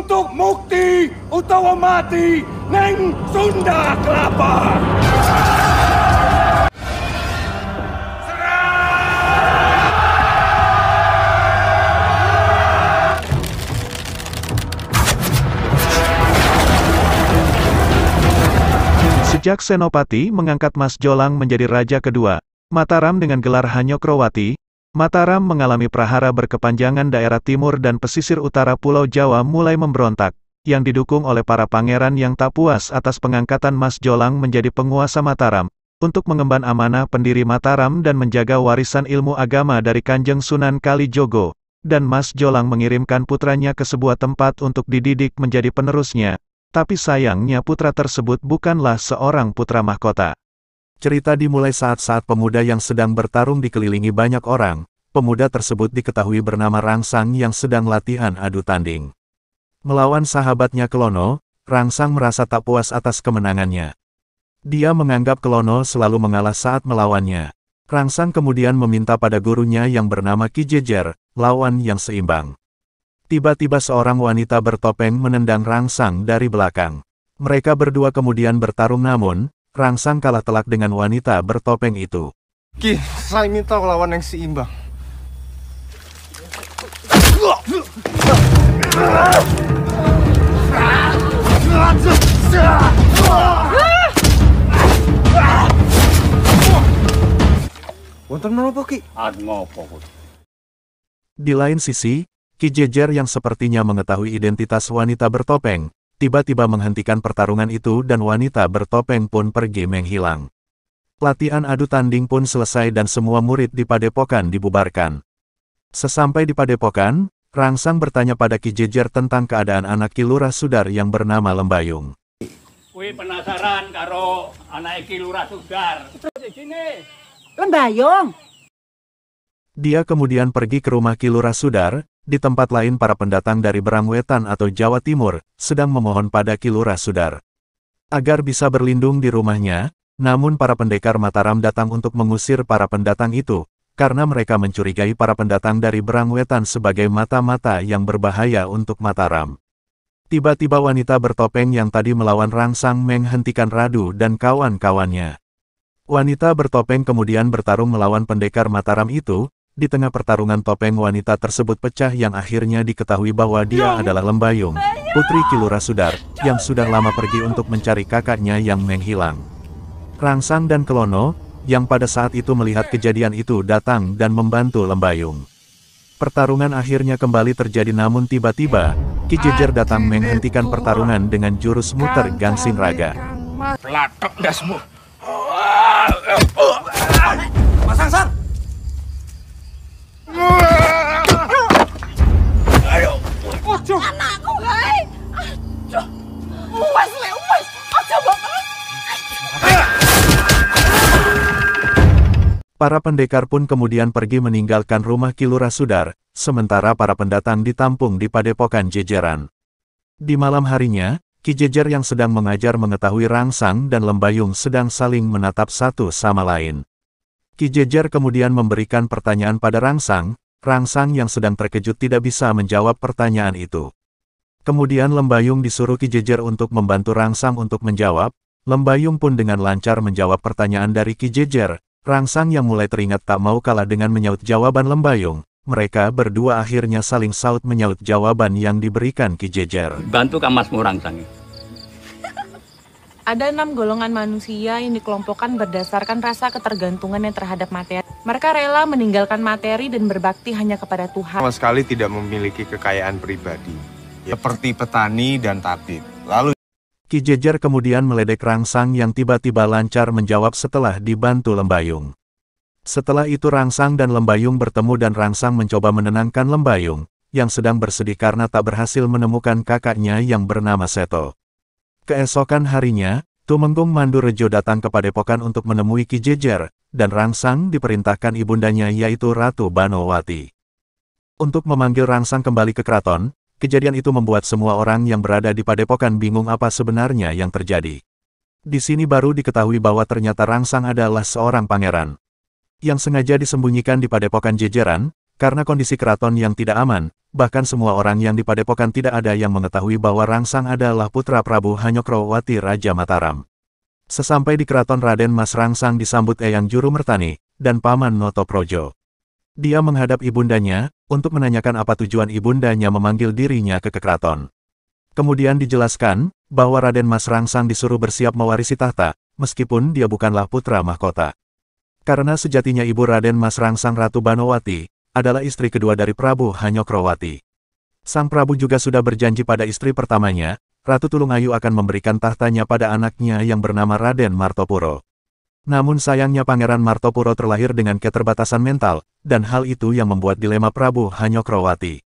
untuk mukti utawa mati neng Sunda Kelapa. Sejak Senopati mengangkat Mas Jolang menjadi raja kedua, Mataram dengan gelar Hanyokrowati, Mataram mengalami prahara berkepanjangan daerah timur dan pesisir utara Pulau Jawa mulai memberontak, yang didukung oleh para pangeran yang tak puas atas pengangkatan Mas Jolang menjadi penguasa Mataram, untuk mengemban amanah pendiri Mataram dan menjaga warisan ilmu agama dari Kanjeng Sunan Kalijogo, dan Mas Jolang mengirimkan putranya ke sebuah tempat untuk dididik menjadi penerusnya. Tapi sayangnya putra tersebut bukanlah seorang putra mahkota. Cerita dimulai saat pemuda yang sedang bertarung dikelilingi banyak orang. Pemuda tersebut diketahui bernama Rangsang yang sedang latihan adu tanding. Melawan sahabatnya Kelono, Rangsang merasa tak puas atas kemenangannya. Dia menganggap Kelono selalu mengalah saat melawannya. Rangsang kemudian meminta pada gurunya yang bernama Ki Jejer, lawan yang seimbang. Tiba-tiba seorang wanita bertopeng menendang Rangsang dari belakang. Mereka berdua kemudian bertarung namun, Rangsang kalah telak dengan wanita bertopeng itu. Ki, saya minta lawan yang seimbang. Wonten menapa Ki? Di lain sisi, Ki Jejer yang sepertinya mengetahui identitas wanita bertopeng, tiba-tiba menghentikan pertarungan itu dan wanita bertopeng pun pergi menghilang. Latihan adu tanding pun selesai dan semua murid di padepokan dibubarkan. Sesampai di padepokan, Rangsang bertanya pada Ki Jejer tentang keadaan anak Ki Lurah Sudar yang bernama Lembayung. Kuwi penasaran karo anak Ki Lurah Sudar. Lembayung. Dia kemudian pergi ke rumah Ki Lurah Sudar. Di tempat lain para pendatang dari Berangwetan atau Jawa Timur, sedang memohon pada Ki Lurah Sudar agar bisa berlindung di rumahnya, namun para pendekar Mataram datang untuk mengusir para pendatang itu, karena mereka mencurigai para pendatang dari Berangwetan sebagai mata-mata yang berbahaya untuk Mataram. Tiba-tiba wanita bertopeng yang tadi melawan Rangsang menghentikan Radu dan kawan-kawannya. Wanita bertopeng kemudian bertarung melawan pendekar Mataram itu. Di tengah pertarungan topeng wanita tersebut pecah yang akhirnya diketahui bahwa dia adalah Lembayung, putri Ki Lurah Sudar, yang sudah lama pergi untuk mencari kakaknya yang menghilang. Rangsang dan Kelono, yang pada saat itu melihat kejadian itu datang dan membantu Lembayung. Pertarungan akhirnya kembali terjadi namun tiba-tiba, Ki Jejer datang menghentikan pertarungan dengan jurus muter Gangsing Raga. Pelatok dasmu. Mas Rangsang! Ayo. Ojo. Anakku, hei. Aduh. Uwes, uwes. Ojo, Bapak. Para pendekar pun kemudian pergi meninggalkan rumah Ki Lurah Sudar, sementara para pendatang ditampung di padepokan Jejeran. Di malam harinya, Ki Jejer yang sedang mengajar mengetahui Rangsang dan Lembayung sedang saling menatap satu sama lain. Ki Jejer kemudian memberikan pertanyaan pada Rangsang, Rangsang yang sedang terkejut tidak bisa menjawab pertanyaan itu. Kemudian Lembayung disuruh Ki Jejer untuk membantu Rangsang untuk menjawab, Lembayung pun dengan lancar menjawab pertanyaan dari Ki Jejer. Rangsang yang mulai teringat tak mau kalah dengan menyaut jawaban Lembayung, mereka berdua akhirnya saling saut menyaut jawaban yang diberikan Ki Jejer. Bantu kamasmu Rangsang. Ada 6 golongan manusia yang dikelompokkan berdasarkan rasa ketergantungannya terhadap materi. Mereka rela meninggalkan materi dan berbakti hanya kepada Tuhan. Sama sekali tidak memiliki kekayaan pribadi, seperti petani dan tabib. Lalu Ki Jejer kemudian meledek Rangsang yang tiba-tiba lancar menjawab setelah dibantu Lembayung. Setelah itu Rangsang dan Lembayung bertemu dan Rangsang mencoba menenangkan Lembayung, yang sedang bersedih karena tak berhasil menemukan kakaknya yang bernama Seto. Keesokan harinya, Tumenggung Mandurejo datang ke padepokan untuk menemui Ki Jejer, dan Rangsang diperintahkan ibundanya yaitu Ratu Banowati untuk memanggil Rangsang kembali ke keraton. Kejadian itu membuat semua orang yang berada di padepokan bingung apa sebenarnya yang terjadi. Di sini baru diketahui bahwa ternyata Rangsang adalah seorang pangeran yang sengaja disembunyikan di padepokan Jejeran, karena kondisi keraton yang tidak aman, bahkan semua orang yang di padepokan tidak ada yang mengetahui bahwa Rangsang adalah putra Prabu Hanyokrowati Raja Mataram. Sesampai di keraton, Raden Mas Rangsang disambut Eyang Juru Mertani dan Paman Notoprojo. Dia menghadap ibundanya untuk menanyakan apa tujuan ibundanya memanggil dirinya ke keraton. Kemudian dijelaskan bahwa Raden Mas Rangsang disuruh bersiap mewarisi tahta, meskipun dia bukanlah putra mahkota. Karena sejatinya ibu Raden Mas Rangsang, Ratu Banowati, adalah istri kedua dari Prabu Hanyokrowati. Sang Prabu juga sudah berjanji pada istri pertamanya, Ratu Tulungayu, akan memberikan tahtanya pada anaknya yang bernama Raden Martopuro. Namun sayangnya Pangeran Martopuro terlahir dengan keterbatasan mental, dan hal itu yang membuat dilema Prabu Hanyokrowati.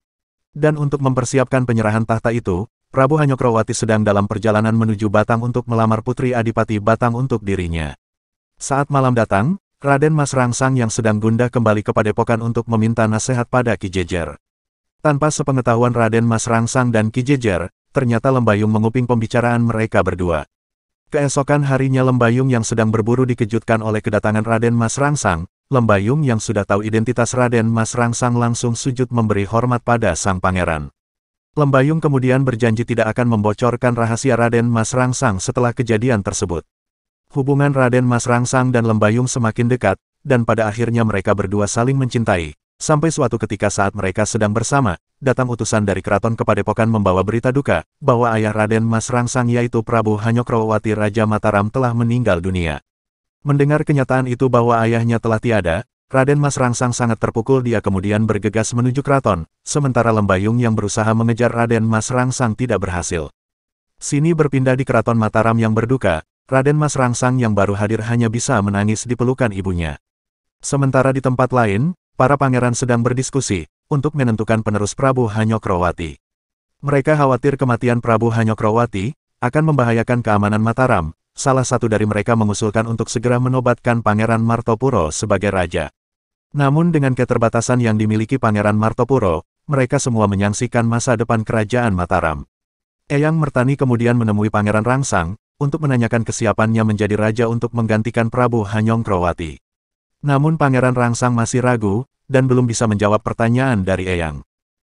Dan untuk mempersiapkan penyerahan tahta itu, Prabu Hanyokrowati sedang dalam perjalanan menuju Batang untuk melamar putri Adipati Batang untuk dirinya. Saat malam datang, Raden Mas Rangsang yang sedang gundah kembali ke padepokan untuk meminta nasihat pada Ki Jejer. Tanpa sepengetahuan Raden Mas Rangsang dan Ki Jejer, ternyata Lembayung menguping pembicaraan mereka berdua. Keesokan harinya Lembayung yang sedang berburu dikejutkan oleh kedatangan Raden Mas Rangsang. Lembayung yang sudah tahu identitas Raden Mas Rangsang langsung sujud memberi hormat pada sang pangeran. Lembayung kemudian berjanji tidak akan membocorkan rahasia Raden Mas Rangsang setelah kejadian tersebut. Hubungan Raden Mas Rangsang dan Lembayung semakin dekat, dan pada akhirnya mereka berdua saling mencintai. Sampai suatu ketika saat mereka sedang bersama, datang utusan dari keraton ke padepokan membawa berita duka, bahwa ayah Raden Mas Rangsang yaitu Prabu Hanyokrowati Raja Mataram telah meninggal dunia. Mendengar kenyataan itu bahwa ayahnya telah tiada, Raden Mas Rangsang sangat terpukul. Dia kemudian bergegas menuju keraton, sementara Lembayung yang berusaha mengejar Raden Mas Rangsang tidak berhasil. Sini berpindah di keraton Mataram yang berduka, Raden Mas Rangsang yang baru hadir hanya bisa menangis di pelukan ibunya. Sementara di tempat lain, para pangeran sedang berdiskusi untuk menentukan penerus Prabu Hanyokrowati. Mereka khawatir kematian Prabu Hanyokrowati akan membahayakan keamanan Mataram. Salah satu dari mereka mengusulkan untuk segera menobatkan Pangeran Martopuro sebagai raja. Namun dengan keterbatasan yang dimiliki Pangeran Martopuro, mereka semua menyaksikan masa depan kerajaan Mataram. Eyang Mertani kemudian menemui Pangeran Rangsang untuk menanyakan kesiapannya menjadi raja untuk menggantikan Prabu Hanyokrowati. Namun Pangeran Rangsang masih ragu, dan belum bisa menjawab pertanyaan dari Eyang.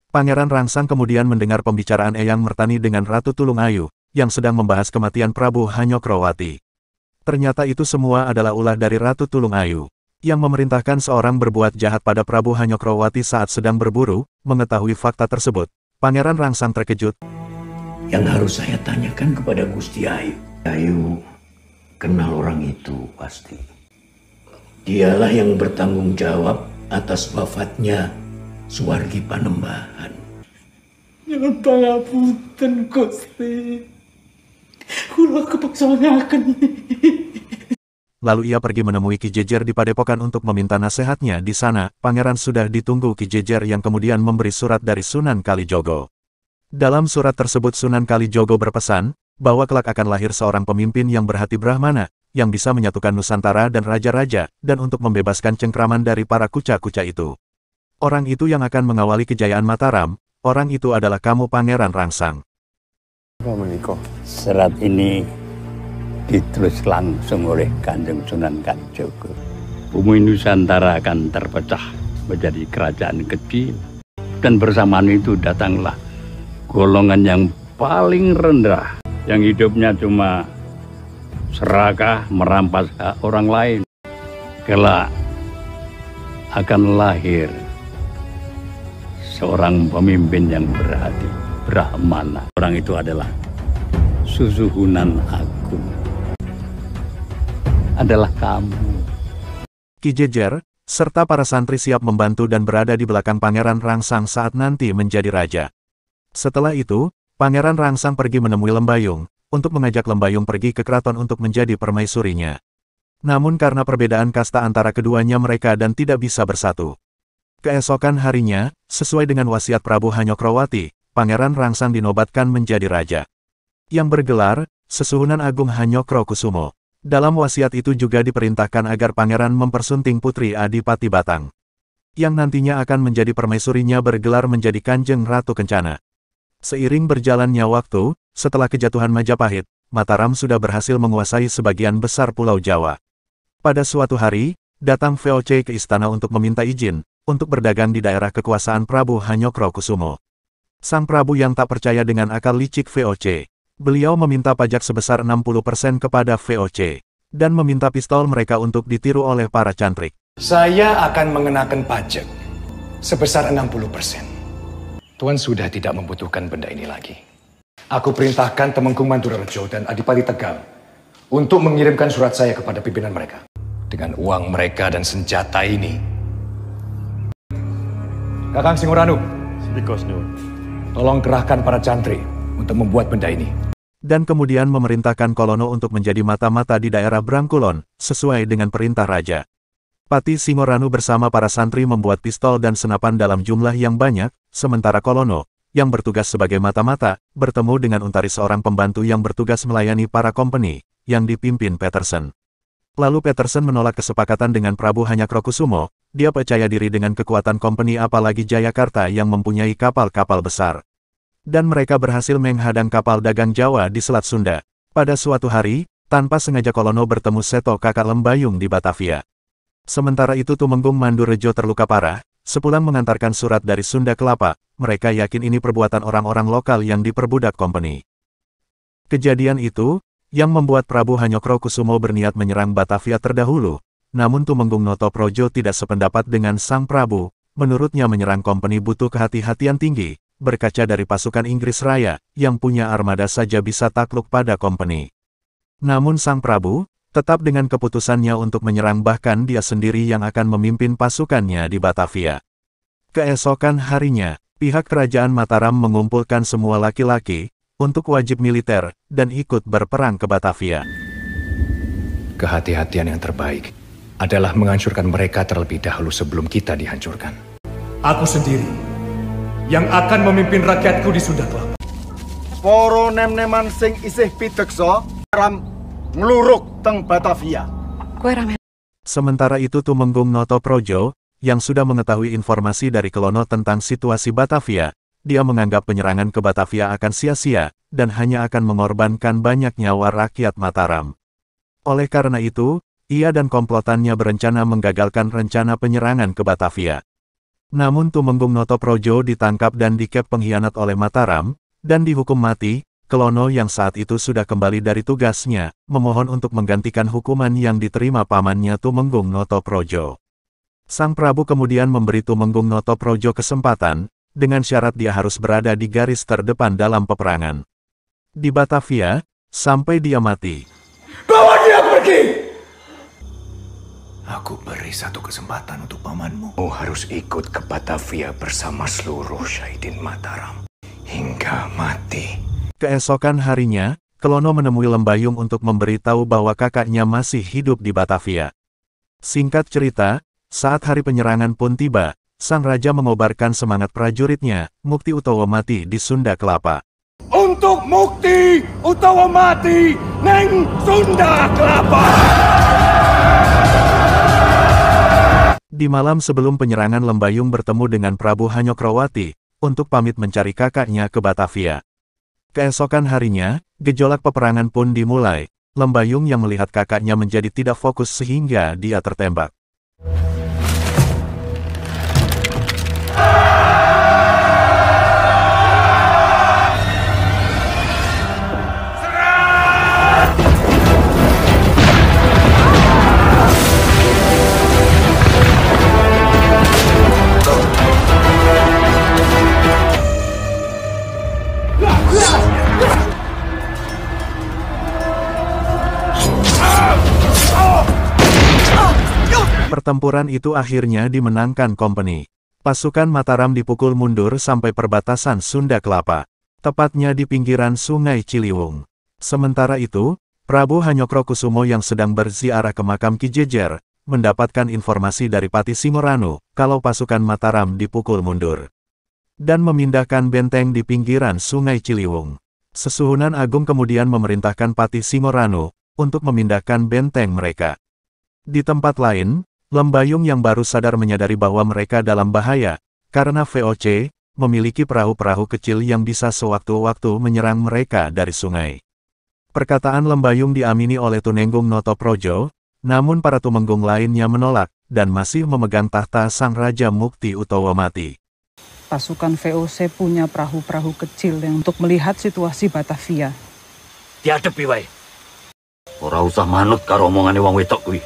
Pangeran Rangsang kemudian mendengar pembicaraan Eyang Mertani dengan Ratu Tulungayu, yang sedang membahas kematian Prabu Hanyokrowati. Ternyata itu semua adalah ulah dari Ratu Tulungayu, yang memerintahkan seorang berbuat jahat pada Prabu Hanyokrowati saat sedang berburu. Mengetahui fakta tersebut, Pangeran Rangsang terkejut. Yang harus saya tanyakan kepada Gusti Ayu. Ayu kenal orang itu pasti. Dialah yang bertanggung jawab atas wafatnya Suwargi Panembahan. Nyuwun pangapunten Gusti. Kula kepaksaken. Lalu ia pergi menemui Ki Jejer di padepokan untuk meminta nasihatnya. Di sana, pangeran sudah ditunggu Ki Jejer yang kemudian memberi surat dari Sunan Kalijogo. Dalam surat tersebut Sunan Kalijogo berpesan bahwa kelak akan lahir seorang pemimpin yang berhati Brahmana, yang bisa menyatukan Nusantara dan raja-raja, dan untuk membebaskan cengkraman dari para kuca-kuca itu. Orang itu yang akan mengawali kejayaan Mataram, orang itu adalah kamu Pangeran Rangsang. Serat ini ditulis langsung oleh Kanjeng Sunan Kalijogo. Bumi Nusantara akan terpecah menjadi kerajaan kecil, dan bersamaan itu datanglah golongan yang paling rendah, yang hidupnya cuma serakah merampas hak orang lain. Kelak akan lahir seorang pemimpin yang berhati Brahmana. Orang itu adalah Susuhunan Agung. Adalah kamu. Ki Jejer, serta para santri siap membantu dan berada di belakang Pangeran Rangsang saat nanti menjadi raja. Setelah itu, Pangeran Rangsang pergi menemui Lembayung, untuk mengajak Lembayung pergi ke keraton untuk menjadi permaisurinya. Namun karena perbedaan kasta antara keduanya mereka dan tidak bisa bersatu. Keesokan harinya, sesuai dengan wasiat Prabu Hanyokrowati, Pangeran Rangsang dinobatkan menjadi raja. Yang bergelar, Susuhunan Agung Hanyokrokusumo. Dalam wasiat itu juga diperintahkan agar Pangeran mempersunting putri Adipati Batang, yang nantinya akan menjadi permaisurinya bergelar menjadi Kanjeng Ratu Kencana. Seiring berjalannya waktu, setelah kejatuhan Majapahit, Mataram sudah berhasil menguasai sebagian besar Pulau Jawa. Pada suatu hari, datang VOC ke istana untuk meminta izin, untuk berdagang di daerah kekuasaan Prabu Hanyokrokusumo. Sang Prabu yang tak percaya dengan akal licik VOC, beliau meminta pajak sebesar 60% kepada VOC, dan meminta pistol mereka untuk ditiru oleh para cantrik. Saya akan mengenakan pajak sebesar 60%. Tuan sudah tidak membutuhkan benda ini lagi. Aku perintahkan Temenggung Mandurejo dan Adipati Tegal untuk mengirimkan surat saya kepada pimpinan mereka. Dengan uang mereka dan senjata ini, Kakang Singoranu, tolong kerahkan para cantri untuk membuat benda ini. Dan kemudian memerintahkan Kolono untuk menjadi mata-mata di daerah Brangkulon, sesuai dengan perintah raja. Pati Singoranu bersama para santri membuat pistol dan senapan dalam jumlah yang banyak, sementara Kolono, yang bertugas sebagai mata-mata, bertemu dengan Untari, seorang pembantu yang bertugas melayani para kompeni, yang dipimpin Petersen. Lalu Petersen menolak kesepakatan dengan Prabu Hanyokrokusumo. Dia percaya diri dengan kekuatan kompeni apalagi Jayakarta yang mempunyai kapal-kapal besar. Dan mereka berhasil menghadang kapal dagang Jawa di Selat Sunda. Pada suatu hari, tanpa sengaja Kolono bertemu Seto kakak Lembayung di Batavia. Sementara itu Tumenggung Mandurejo terluka parah, sepulang mengantarkan surat dari Sunda Kelapa. Mereka yakin ini perbuatan orang-orang lokal yang diperbudak kompeni. Kejadian itu yang membuat Prabu Hanyokrokusumo berniat menyerang Batavia terdahulu, namun Tumenggung Notoprojo tidak sependapat dengan sang Prabu. Menurutnya menyerang kompeni butuh kehati-hatian tinggi, berkaca dari pasukan Inggris Raya, yang punya armada saja bisa takluk pada kompeni. Namun sang Prabu, tetap dengan keputusannya untuk menyerang, bahkan dia sendiri yang akan memimpin pasukannya di Batavia. Keesokan harinya, pihak kerajaan Mataram mengumpulkan semua laki-laki, untuk wajib militer, dan ikut berperang ke Batavia. Kehati-hatian yang terbaik adalah menghancurkan mereka terlebih dahulu sebelum kita dihancurkan. Aku sendiri yang akan memimpin rakyatku di Sunda Kelapa. Poro nem-neman sing isih pideksa ram ngluruk teng Batavia. Sementara itu Tumenggung Notoprojo, yang sudah mengetahui informasi dari Kelono tentang situasi Batavia, dia menganggap penyerangan ke Batavia akan sia-sia, dan hanya akan mengorbankan banyak nyawa rakyat Mataram. Oleh karena itu, ia dan komplotannya berencana menggagalkan rencana penyerangan ke Batavia. Namun Tumenggung Notoprojo ditangkap dan dikep pengkhianat oleh Mataram, dan dihukum mati. Kelono yang saat itu sudah kembali dari tugasnya, memohon untuk menggantikan hukuman yang diterima pamannya Tumenggung Notoprojo. Sang Prabu kemudian memberi Tumenggung Notoprojo kesempatan, dengan syarat dia harus berada di garis terdepan dalam peperangan di Batavia, sampai dia mati. Bawa dia pergi! Aku beri satu kesempatan untuk pamanmu. Kamu harus ikut ke Batavia bersama seluruh Syahidin Mataram, hingga mati. Keesokan harinya, Kelono menemui Lembayung untuk memberitahu bahwa kakaknya masih hidup di Batavia. Singkat cerita, saat hari penyerangan pun tiba, sang raja mengobarkan semangat prajuritnya, Mukti utawa mati di Sunda Kelapa. Untuk mukti utawa mati neng Sunda Kelapa. Di malam sebelum penyerangan Lembayung bertemu dengan Prabu Hanyokrowati, untuk pamit mencari kakaknya ke Batavia. Keesokan harinya, gejolak peperangan pun dimulai. Lembayung yang melihat kakaknya menjadi tidak fokus sehingga dia tertembak. Pertempuran itu akhirnya dimenangkan kompeni. Pasukan Mataram dipukul mundur sampai perbatasan Sunda Kelapa, tepatnya di pinggiran Sungai Ciliwung. Sementara itu, Prabu Hanyokrokusumo yang sedang berziarah ke makam Ki Jejer, mendapatkan informasi dari Pati Singoranu, kalau pasukan Mataram dipukul mundur, dan memindahkan benteng di pinggiran Sungai Ciliwung. Sesuhunan Agung kemudian memerintahkan Pati Singoranu, untuk memindahkan benteng mereka. Di tempat lain, Lembayung yang baru sadar menyadari bahwa mereka dalam bahaya, karena VOC memiliki perahu-perahu kecil yang bisa sewaktu-waktu menyerang mereka dari sungai. Perkataan Lembayung diamini oleh Tumenggung Notoprojo, namun para Tumenggung lainnya menolak, dan masih memegang tahta Sang Raja Mukti Utawamati. Pasukan VOC punya perahu-perahu kecil yang untuk melihat situasi Batavia. Diadepi wae. Ora usah manut karo omongane wong wedok kuwi.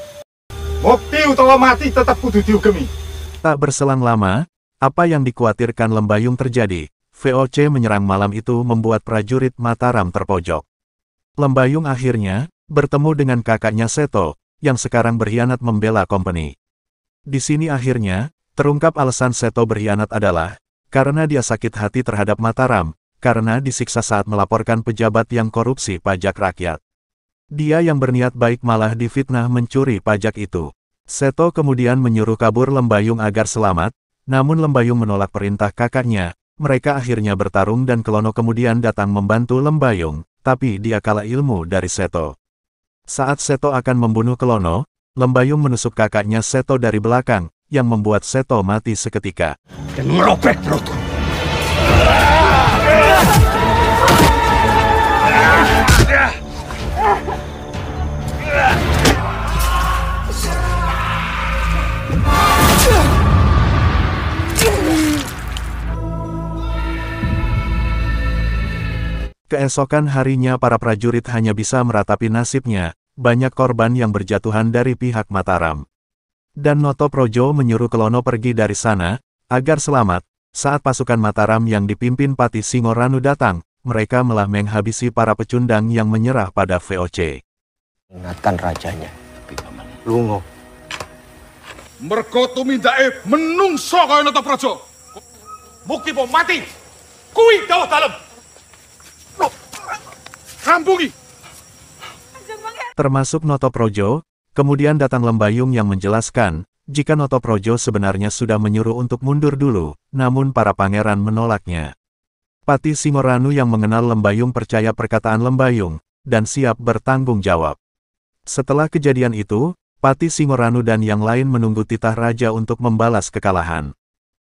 Mukti Utawamati tetap kudu diugemi. Tak berselang lama, apa yang dikhawatirkan Lembayung terjadi. VOC menyerang malam itu membuat prajurit Mataram terpojok. Lembayung akhirnya bertemu dengan kakaknya Seto, yang sekarang berkhianat membela company. Di sini akhirnya, terungkap alasan Seto berkhianat adalah karena dia sakit hati terhadap Mataram, karena disiksa saat melaporkan pejabat yang korupsi pajak rakyat. Dia yang berniat baik malah difitnah mencuri pajak itu. Seto kemudian menyuruh kabur Lembayung agar selamat, namun Lembayung menolak perintah kakaknya. Mereka akhirnya bertarung dan Kelono kemudian datang membantu Lembayung, tapi dia kalah ilmu dari Seto. Saat Seto akan membunuh Kelono, Lembayung menusuk kakaknya Seto dari belakang, yang membuat Seto mati seketika. Dan merobek perutku. Keesokan harinya para prajurit hanya bisa meratapi nasibnya, banyak korban yang berjatuhan dari pihak Mataram. Dan Notoprojo menyuruh Kelono pergi dari sana, agar selamat. Saat pasukan Mataram yang dipimpin Pati Singoranu datang, mereka malah menghabisi para pecundang yang menyerah pada VOC. Ingatkan rajanya, lungo. Mergo tumindake menungso kaya Notoprojo. Mukti pom mati. Kuwi dawuh dalem. Rampungi. Termasuk Notoprojo, kemudian datang Lembayung yang menjelaskan, jika Notoprojo sebenarnya sudah menyuruh untuk mundur dulu, namun para pangeran menolaknya. Pati Singoranu yang mengenal Lembayung percaya perkataan Lembayung, dan siap bertanggung jawab. Setelah kejadian itu, Pati Singoranu dan yang lain menunggu titah raja untuk membalas kekalahan.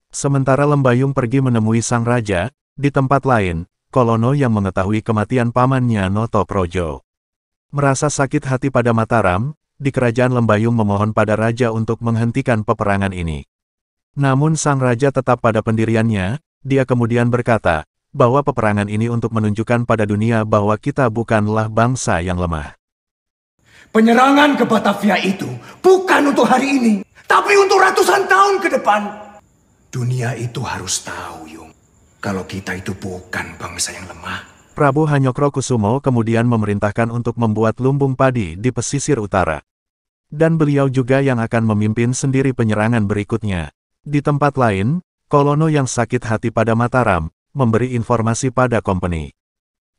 Sementara Lembayung pergi menemui sang raja, di tempat lain, Kolono yang mengetahui kematian pamannya Notoprojo. Merasa sakit hati pada Mataram, di kerajaan Lembayung memohon pada raja untuk menghentikan peperangan ini. Namun sang raja tetap pada pendiriannya, dia kemudian berkata, bahwa peperangan ini untuk menunjukkan pada dunia bahwa kita bukanlah bangsa yang lemah. Penyerangan ke Batavia itu bukan untuk hari ini, tapi untuk ratusan tahun ke depan. Dunia itu harus tahu, Yung, kalau kita itu bukan bangsa yang lemah. Prabu Hanyokrokusumo kemudian memerintahkan untuk membuat lumbung padi di pesisir utara. Dan beliau juga yang akan memimpin sendiri penyerangan berikutnya. Di tempat lain, Kolono yang sakit hati pada Mataram, memberi informasi pada company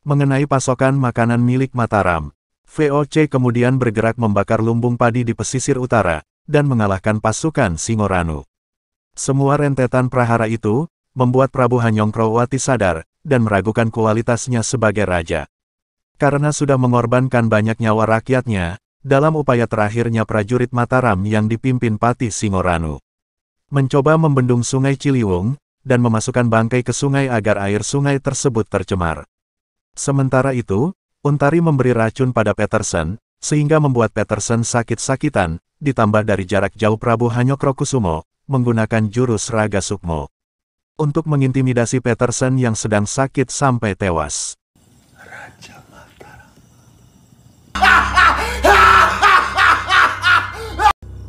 mengenai pasokan makanan milik Mataram. VOC kemudian bergerak membakar lumbung padi di pesisir utara, dan mengalahkan pasukan Singoranu. Semua rentetan prahara itu, membuat Prabu Hanyokrokuwati sadar, dan meragukan kualitasnya sebagai raja. Karena sudah mengorbankan banyak nyawa rakyatnya, dalam upaya terakhirnya prajurit Mataram yang dipimpin Pati Singoranu mencoba membendung sungai Ciliwung, dan memasukkan bangkai ke sungai agar air sungai tersebut tercemar. Sementara itu, Untari memberi racun pada Petersen, sehingga membuat Petersen sakit-sakitan, ditambah dari jarak jauh Prabu Hanyokrokusumo, menggunakan jurus Raga Sukmo untuk mengintimidasi Petersen yang sedang sakit sampai tewas. Raja Mataram.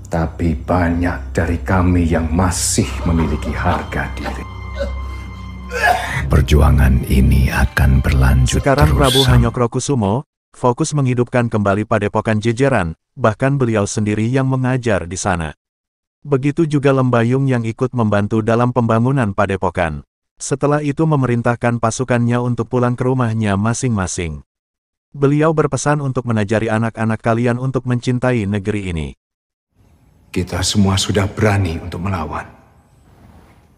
Tapi banyak dari kami yang masih memiliki harga diri. Perjuangan ini akan berlanjut Sekarang terus. Prabu Hanyokrokusumo fokus menghidupkan kembali Padepokan Jejeran, bahkan beliau sendiri yang mengajar di sana. Begitu juga Lembayung yang ikut membantu dalam pembangunan Padepokan. Setelah itu memerintahkan pasukannya untuk pulang ke rumahnya masing-masing. Beliau berpesan untuk menajari anak-anak kalian untuk mencintai negeri ini. Kita semua sudah berani untuk melawan.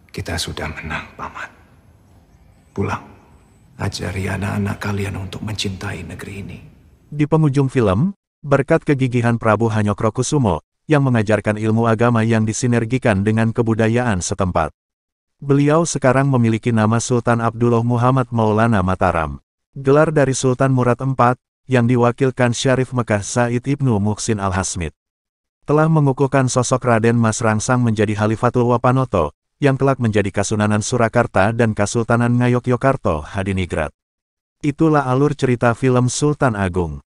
Kita sudah menang, Paman. Pulang, ajari anak-anak kalian untuk mencintai negeri ini. Di penghujung film, berkat kegigihan Prabu Hanyokrokusumo, yang mengajarkan ilmu agama yang disinergikan dengan kebudayaan setempat. Beliau sekarang memiliki nama Sultan Abdullah Muhammad Maulana Mataram. Gelar dari Sultan Murad IV, yang diwakilkan Syarif Mekah Said Ibnu Muhsin Al-Hasmid. telah mengukuhkan sosok Raden Mas Rangsang menjadi Khalifatul Wapanoto, yang kelak menjadi Kasunanan Surakarta dan Kasultanan Ngayogyakarta Hadiningrat. Itulah alur cerita film Sultan Agung.